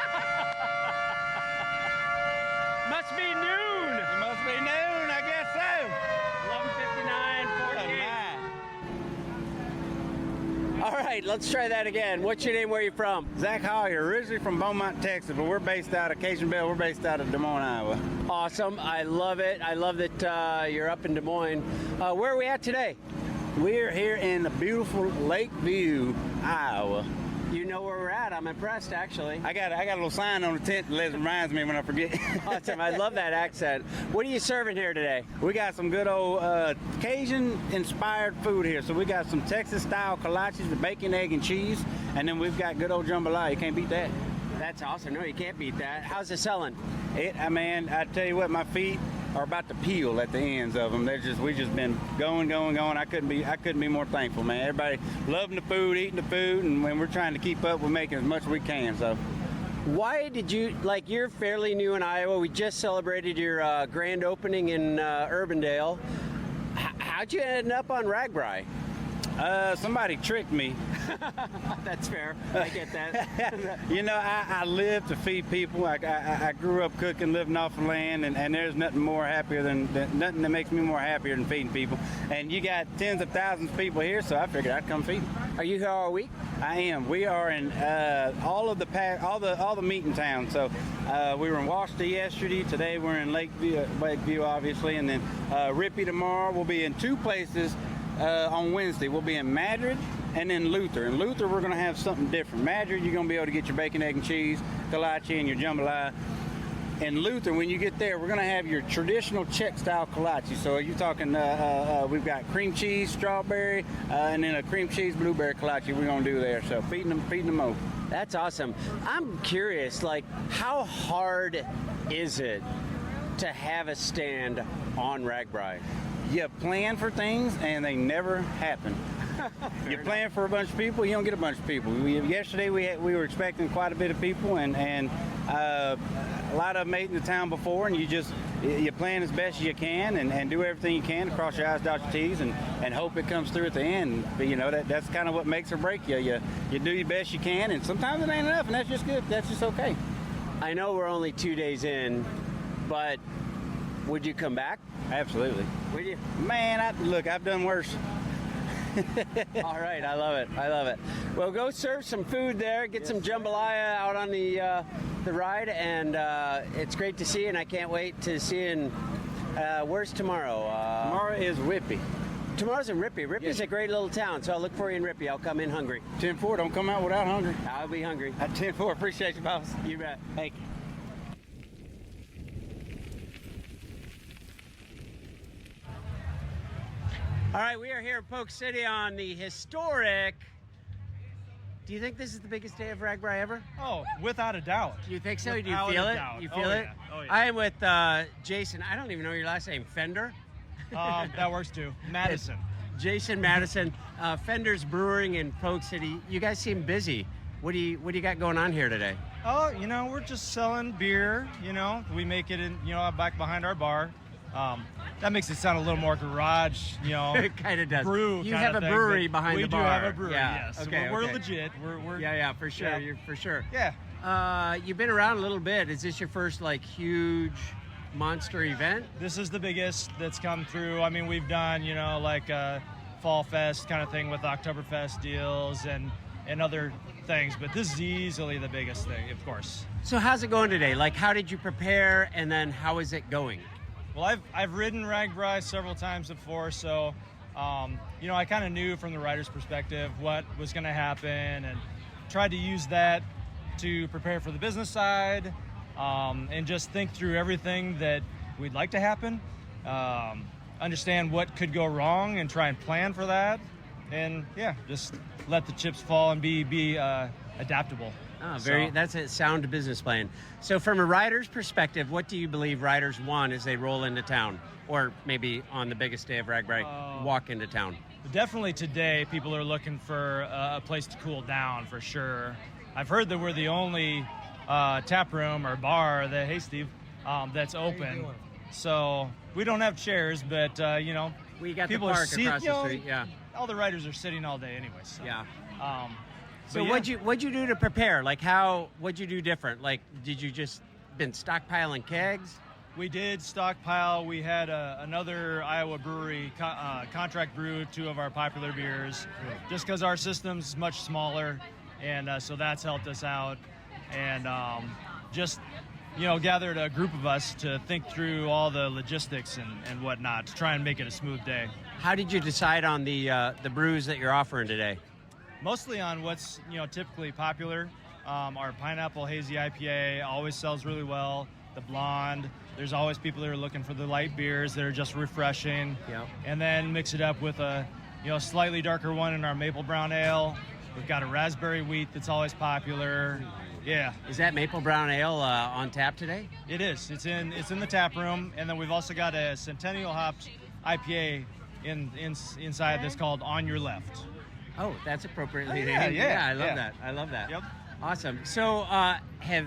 Must be noon. It must be noon, I guess so. 11:59, 48. All right, let's try that again. What's your name? Where are you from? Zach Hall. You're originally from Beaumont, Texas, but we're based out of Cajun Bell. We're based out of Des Moines, Iowa. Awesome. I love it. I love that you're up in Des Moines. Where are we at today? We're here in the beautiful Lakeview, Iowa. You know where we're at. I'm impressed, actually. I got a little sign on the tent that reminds me when I forget. Awesome. I love that accent. What are you serving here today? We got some good old Cajun-inspired food here. So we got some Texas-style kolaches with bacon, egg, and cheese. And then we've got good old jambalaya. You can't beat that. That's awesome. No, you can't beat that. How's it selling? I tell you what, my feet are about to peel at the ends of them. We just been going. I couldn't be more thankful, man. Everybody loving the food, eating the food, and when we're trying to keep up, we're making as much as we can. So, why did you you're fairly new in Iowa? We just celebrated your grand opening in Urbandale. How'd you end up on RAGBRAI? Somebody tricked me. That's fair. I get that. You know, I live to feed people. I grew up cooking, living off the land, and there's nothing more happier nothing that makes me more happier than feeding people. And you got tens of thousands of people here, so I figured I'd come feed them. Are you here all week? I am. We are in all the meeting towns. So we were in Washington yesterday. Today we're in Lakeview, obviously, and then Rippey tomorrow. We'll be in two places. On Wednesday, we'll be in Madrid and then Luther. In Luther, we're going to have something different. Madrid, you're going to be able to get your bacon, egg, and cheese, kolache, and your jambalaya. In Luther, when you get there, we're going to have your traditional Czech-style kolache. So you're talking, we've got cream cheese, strawberry, and then a cream cheese blueberry kolache we're going to do there. So feeding them over. That's awesome. I'm curious, how hard is it to have a stand on RAGBRAI? You plan for things and they never happen. You plan for a bunch of people, you don't get a bunch of people. Yesterday we were expecting quite a bit of people, and a lot of them ate in the town before, and you plan as best as you can and do everything you can to cross your I's, dot your T's, and hope it comes through at the end. But you know, that's kind of what makes or break you. You do your best you can, and sometimes it ain't enough, and that's just good. That's just okay. I know we're only 2 days in, but would you come back? Absolutely. Would you? Man, I've done worse. All right, I love it. Well, go serve some food there, get some jambalaya out on the ride, and it's great to see you, and I can't wait to see you in, where's tomorrow? Tomorrow is Rippey. Tomorrow's in Rippey. Rippey's a great little town, so I'll look for you in Rippey. I'll come in hungry. 10-4, don't come out without hungry. I'll be hungry. At 10-4, appreciate you, boss. You bet. Thank you. All right, we are here in Polk City on the historic. Do you think this is the biggest day of RAGBRAI ever? Oh, without a doubt. You think so? Do you Without feel a it? doubt. You feel Oh, it? yeah. Oh, yeah. I am with Jason. I don't even know your last name. Fender? That works too. Madison. Jason Madison, Fender's Brewing in Polk City. You guys seem busy. What do you got going on here today? Oh, we're just selling beer. We make it in, back behind our bar. That makes it sound a little more garage, It kind of does. Brew. You have a brewery behind the bar. We do have a brewery. Yeah. Yes. Okay, We're okay. legit. We're Yeah, for sure. Yeah. You're for sure. Yeah. You've been around a little bit. Is this your first huge monster event? This is the biggest that's come through. I mean, we've done, like a Fall Fest kind of thing with Oktoberfest deals, and and other things, but this is easily the biggest thing, of course. So how's it going today? Like, how did you prepare, and then how is it going? Well, I've ridden RAGBRAI several times before, so you know, I kind of knew from the rider's perspective what was going to happen, and tried to use that to prepare for the business side, and just think through everything that we'd like to happen, understand what could go wrong, and try and plan for that, and yeah, just let the chips fall and be adaptable. Oh, that's a sound business plan. So from a rider's perspective, what do you believe riders want as they roll into town? Or maybe on the biggest day of RAGBRAI, walk into town? Definitely today, people are looking for a place to cool down, for sure. I've heard that we're the only tap room or bar, hey Steve, that's open. So we don't have chairs, but you know, we got people the park are across the street. Yeah, all the riders are sitting all day anyway. So. Yeah. So yeah. What'd you do to prepare? Like, what'd you do different? Like, did you just been stockpiling kegs? We did stockpile. We had another Iowa brewery contract brew 2 of our popular beers, just because our system's much smaller, and so that's helped us out. And just, you know, gathered a group of us to think through all the logistics and whatnot to try and make it a smooth day. How did you decide on the brews that you're offering today? Mostly on what's, you know, typically popular. Our pineapple hazy IPA always sells really well. The blonde. There's always people that are looking for the light beers that are just refreshing. Yep. And then mix it up with a, you know, slightly darker one in our maple brown ale. We've got a raspberry wheat that's always popular. Yeah. Is that maple brown ale on tap today? It is. It's in the tap room, and then we've also got a Centennial hopped IPA inside that's called On Your Left. Oh, that's appropriately named. Yeah, I love that. I love that. Yep. Awesome. So, have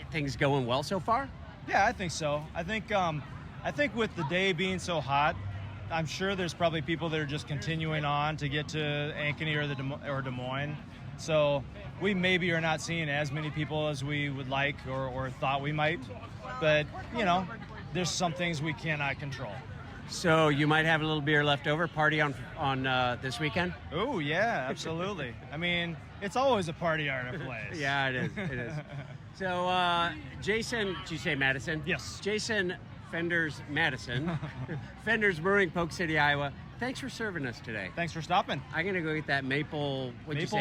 things going well so far? Yeah, I think so. I think with the day being so hot, I'm sure there's probably people that are just continuing on to get to Ankeny or Des Moines. So we maybe are not seeing as many people as we would like or thought we might. But, you know, there's some things we cannot control. So you might have a little beer left over. Party on this weekend? Oh, yeah, absolutely. I mean, it's always a party at a place. Yeah, it is. It is. So, Jason, did you say Madison? Yes. Jason Fenders Madison, Fenders Brewing, Polk City, Iowa. Thanks for serving us today. Thanks for stopping. I'm going to go get that maple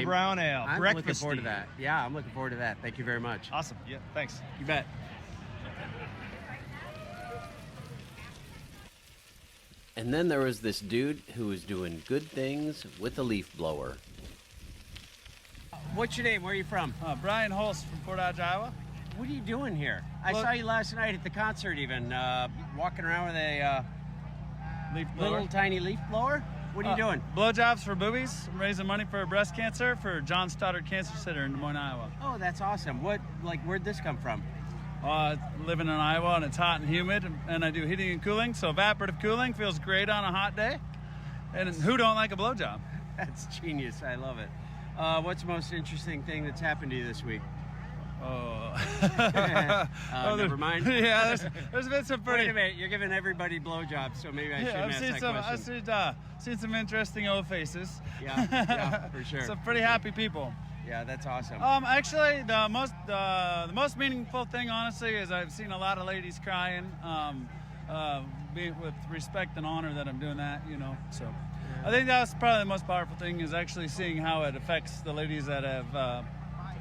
brown ale. I'm looking forward to that. Yeah, I'm looking forward to that. Thank you very much. Awesome. Yeah, thanks. You bet. And then there was this dude who was doing good things with a leaf blower. What's your name? Where are you from? Brian Holst from Portage, Iowa. What are you doing here? I saw you last night at the concert even, walking around with a leaf blower. Little tiny leaf blower. What are you doing? Blowjobs for boobies. I'm raising money for breast cancer for John Stoddard Cancer Center in Des Moines, Iowa. Oh, that's awesome. Where'd this come from? Living in Iowa and it's hot and humid, and I do heating and cooling, so evaporative cooling feels great on a hot day. And who don't like a blowjob? That's genius. I love it. What's the most interesting thing that's happened to you this week? Never mind. Yeah, there's been some pretty... Wait a minute, you're giving everybody blowjobs, so maybe I shouldn't ask that question. I've seen some interesting old faces. Yeah, for sure. Some pretty happy people. Yeah, that's awesome. Actually, the most meaningful thing, honestly, is I've seen a lot of ladies crying, with respect and honor that I'm doing that, you know. So I think that's probably the most powerful thing, is actually seeing how it affects the ladies that have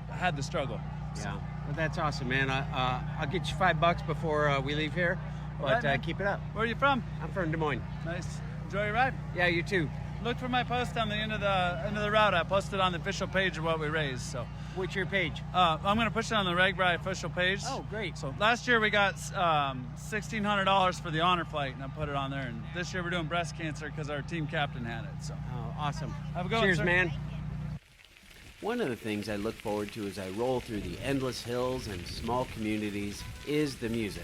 had the struggle. So. Yeah, well, that's awesome, man. I'll get you $5 before we leave here, but keep it up. Where are you from? I'm from Des Moines. Nice. Enjoy your ride. Yeah, you too. Look for my post on the end of the route. I posted on the official page of what we raised. So, what's your page? I'm going to push it on the RAGBRAI official page. Oh, great! So last year we got $1,600 for the honor flight, and I put it on there. And this year we're doing breast cancer because our team captain had it. So, awesome! Have a good one, Cheers, sir. man. One of the things I look forward to as I roll through the endless hills and small communities is the music.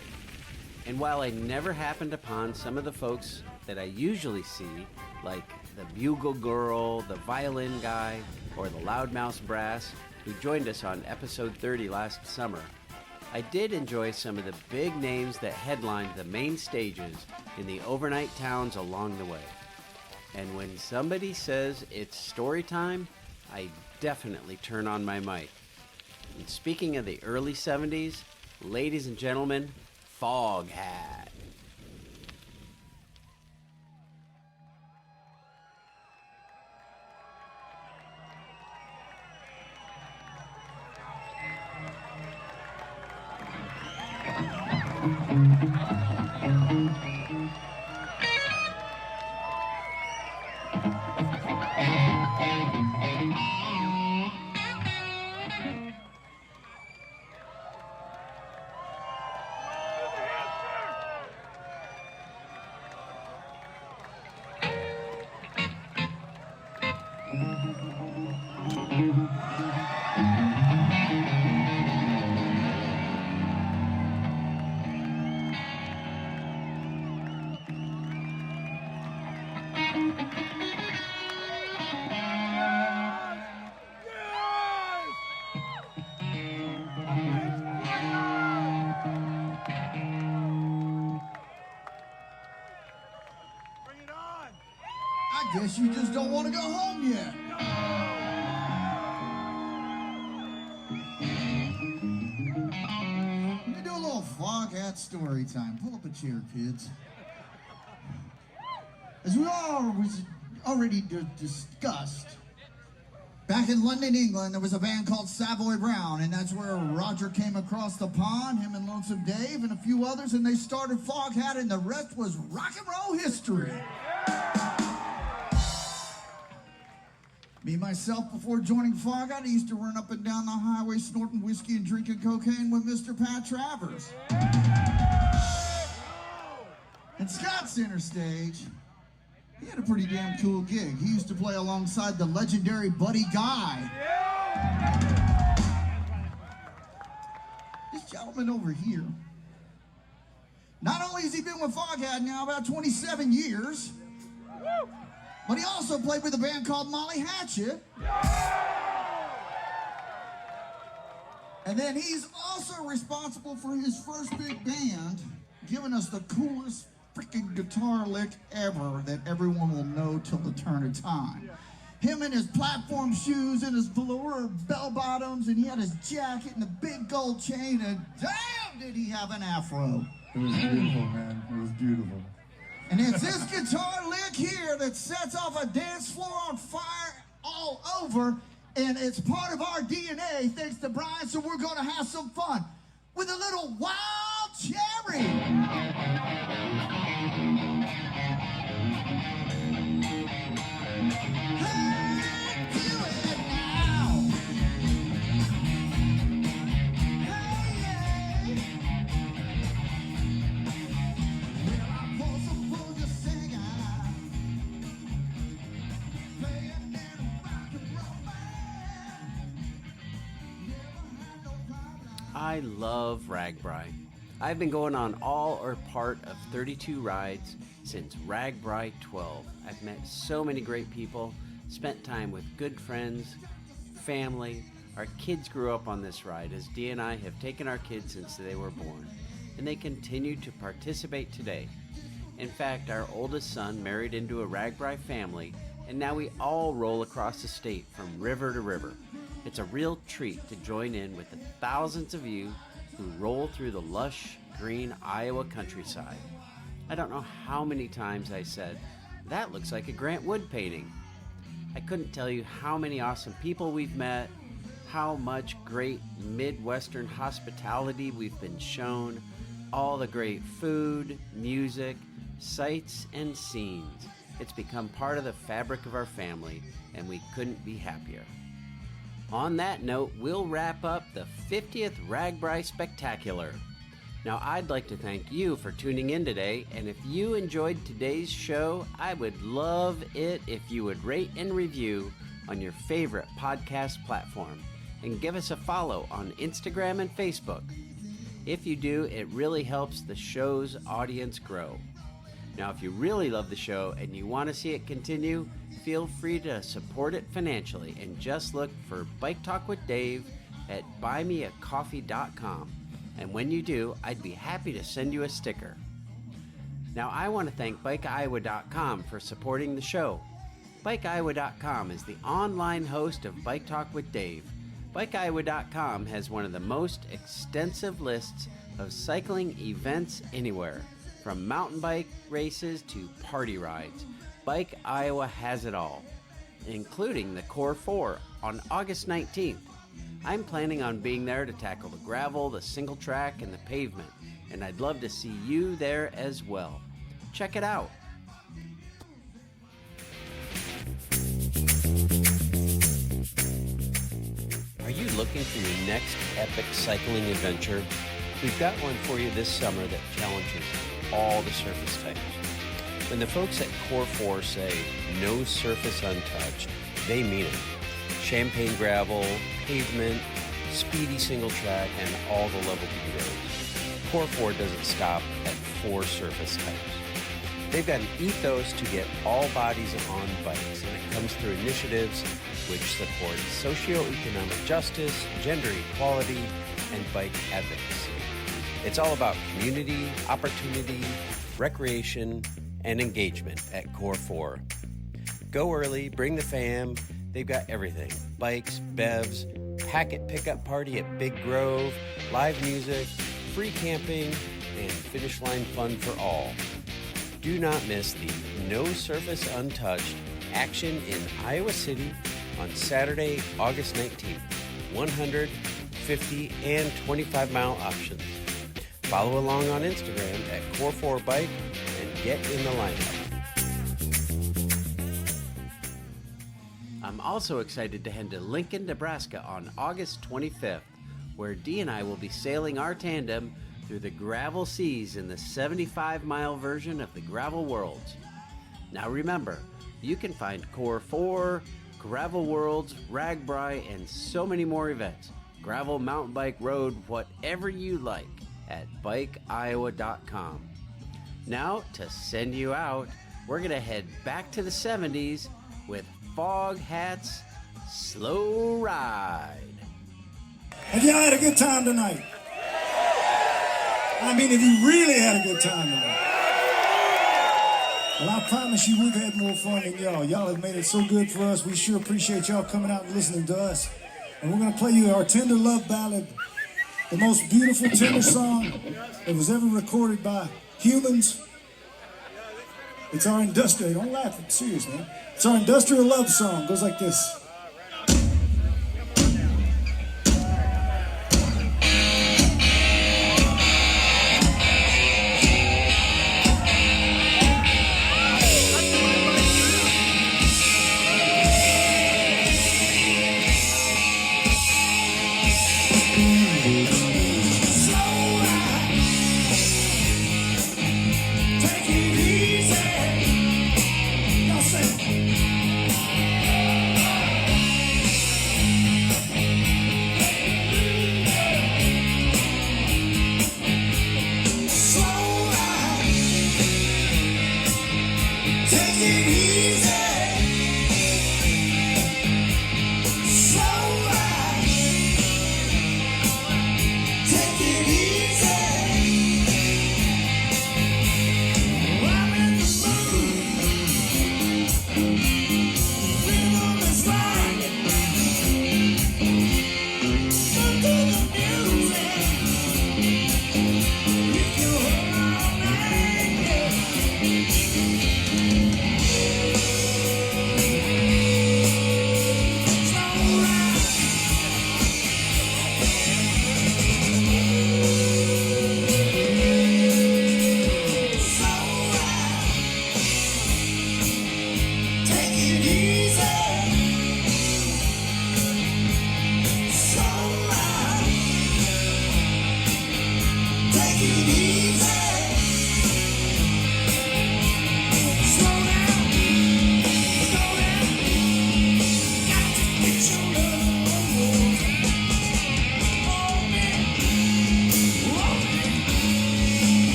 And while I never happened upon some of the folks that I usually see, like the bugle girl, the violin guy, or the loudmouth brass, who joined us on episode 30 last summer, I did enjoy some of the big names that headlined the main stages in the overnight towns along the way. And when somebody says it's story time, I definitely turn on my mic. And speaking of the early 70s, ladies and gentlemen, Fog Hat. I guess you just don't want to go home yet. Let me do a little Fog Hat story time. Pull up a chair, kids. As we already discussed, back in London, England, there was a band called Savoy Brown, and that's where Roger came across the pond, him and Lonesome Dave and a few others, and they started Fog Hat, and the rest was rock and roll history. Me, myself, before joining Fog Hat, I used to run up and down the highway snorting whiskey and drinking cocaine with Mr. Pat Travers. And Scott Center Stage, he had a pretty damn cool gig. He used to play alongside the legendary Buddy Guy. This gentleman over here, not only has he been with Fog Hat now about 27 years, but he also played with a band called Molly Hatchet. And then he's also responsible for his first big band, giving us the coolest freaking guitar lick ever that everyone will know till the turn of time. Him in his platform shoes and his velour bell bottoms, and he had his jacket and a big gold chain, and damn did he have an afro. It was beautiful, man. It was beautiful. And it's this guitar lick here that sets off a dance floor on fire all over, and it's part of our DNA, thanks to Brian, so we're going to have some fun with a little Wild Cherry. I love RAGBRAI. I've been going on all or part of 32 rides since RAGBRAI 12. I've met so many great people, spent time with good friends, family. Our kids grew up on this ride as Dee and I have taken our kids since they were born, and they continue to participate today. In fact, our oldest son married into a RAGBRAI family, and now we all roll across the state from river to river. It's a real treat to join in with the thousands of you who roll through the lush, green Iowa countryside. I don't know how many times I said, "That looks like a Grant Wood painting." I couldn't tell you how many awesome people we've met, how much great Midwestern hospitality we've been shown, all the great food, music, sights, and scenes. It's become part of the fabric of our family, and we couldn't be happier. On that note, we'll wrap up the 50th RAGBRAI Spectacular. Now, I'd like to thank you for tuning in today, and if you enjoyed today's show, I would love it if you would rate and review on your favorite podcast platform, and give us a follow on Instagram and Facebook. If you do, it really helps the show's audience grow. Now, if you really love the show and you want to see it continue, feel free to support it financially and just look for Bike Talk with Dave at buymeacoffee.com. And when you do, I'd be happy to send you a sticker. Now, I want to thank BikeIowa.com for supporting the show. BikeIowa.com is the online host of Bike Talk with Dave. BikeIowa.com has one of the most extensive lists of cycling events anywhere. From mountain bike races to party rides, Bike Iowa has it all, including the Core 4 on August 19th. I'm planning on being there to tackle the gravel, the single track, and the pavement, and I'd love to see you there as well. Check it out. Are you looking for your next epic cycling adventure? We've got one for you this summer that challenges all the surface types. When the folks at Core 4 say no surface untouched, they mean it. Champagne gravel, pavement, speedy single track, and all the level B roads. Core 4 doesn't stop at 4 surface types. They've got an ethos to get all bodies on bikes, and it comes through initiatives which support socioeconomic justice, gender equality, and bike advocacy. It's all about community, opportunity, recreation, and engagement at Core 4. Go early, bring the fam. They've got everything. Bikes, bevs, packet pickup party at Big Grove, live music, free camping, and finish line fun for all. Do not miss the No Surface Untouched action in Iowa City on Saturday, August 19th. 100, 50, and 25-mile options. Follow along on Instagram at Core4Bike and get in the lineup. I'm also excited to head to Lincoln, Nebraska on August 25th, where Dee and I will be sailing our tandem through the gravel seas in the 75-mile version of the Gravel Worlds. Now remember, you can find Core 4, Gravel Worlds, RAGBRAI, and so many more events. Gravel, mountain bike, road, whatever you like at BikeIowa.com. Now, to send you out, we're going to head back to the 70s with Fog Hat's Slow Ride. Have y'all had a good time tonight? I mean, have you really had a good time tonight? Well, I promise you we've had more fun than y'all. Y'all have made it so good for us. We sure appreciate y'all coming out and listening to us. And we're going to play you our tender love ballad, the most beautiful tender song that was ever recorded by humans. It's our industrial, don't laugh, I'm serious, man. It's our industrial love song. It goes like this.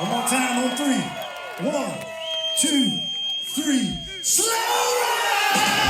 One more time on 3. 1, 2, 3. Slow ride!